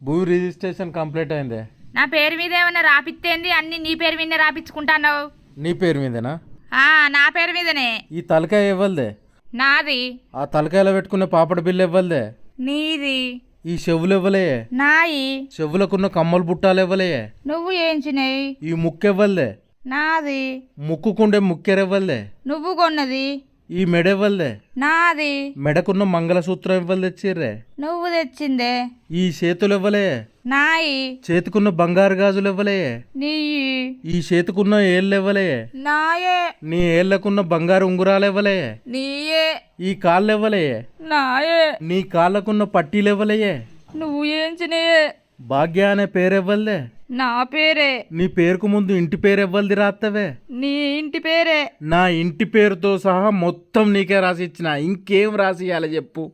భూ registration complete అయిందే. నా పేరు మీద ఏమన్నా రాపిత్తేంది? అన్ని నీ పేరు మీద రాపించుకుంటావు. నీ పేరు మీదేనా? నా పేరు మీదనే. ఈ తలకాయ ఇవ్వలదే. నాది. ఆ తలకాయలో పెట్టుకునే పాపడ బిల్లు ఇవ్వలదే. నీది. ఈ చెవులు ఇవ్వలే. నాయి. చెవులకున్న కమ్మలు బుట్టాలు ఇవ్వలే. నువ్వు ఏంచినాయి? ఈ ముక్కు ఇవ్వలే. నాది. ముక్కుకుండే ముక్కెరెవ్వలే. నువ్వు కొన్నది. ఈ మెడ ఇవ్వలే. నాది. మెడకున్న మంగళసూత్రం ఇవ్వలు తెచ్చిర్రే. నువ్వు తెచ్చిందే. ఈ చేతులు ఇవ్వలే. నాయి. చేతికున్న బంగారు గాజులు ఇవ్వలే. నీయి. ఈ చేతికున్న ఏళ్ళు ఇవ్వలే. నాయే. నీ ఏళ్లకున్న బంగారు ఉంగురాలు ఇవ్వలే. నీయే. ఈ కాళ్ళు ఇవ్వలే. నాయే. నీ కాళ్ళకున్న పట్టీలు ఇవ్వలే. నువ్వు ఏంచినాయే. భాగ్య అనే పేరు ఇవ్వలే. నా పేరే. నీ పేరుకు ముందు ఇంటి పేరు ఇవ్వలది రాత్తవే. నీ ఇంటి పేరే. నా ఇంటి పేరుతో సహా మొత్తం నీకే రాసి ఇచ్చిన. ఇంకేం రాసి ఇవ్వాలి చెప్పు.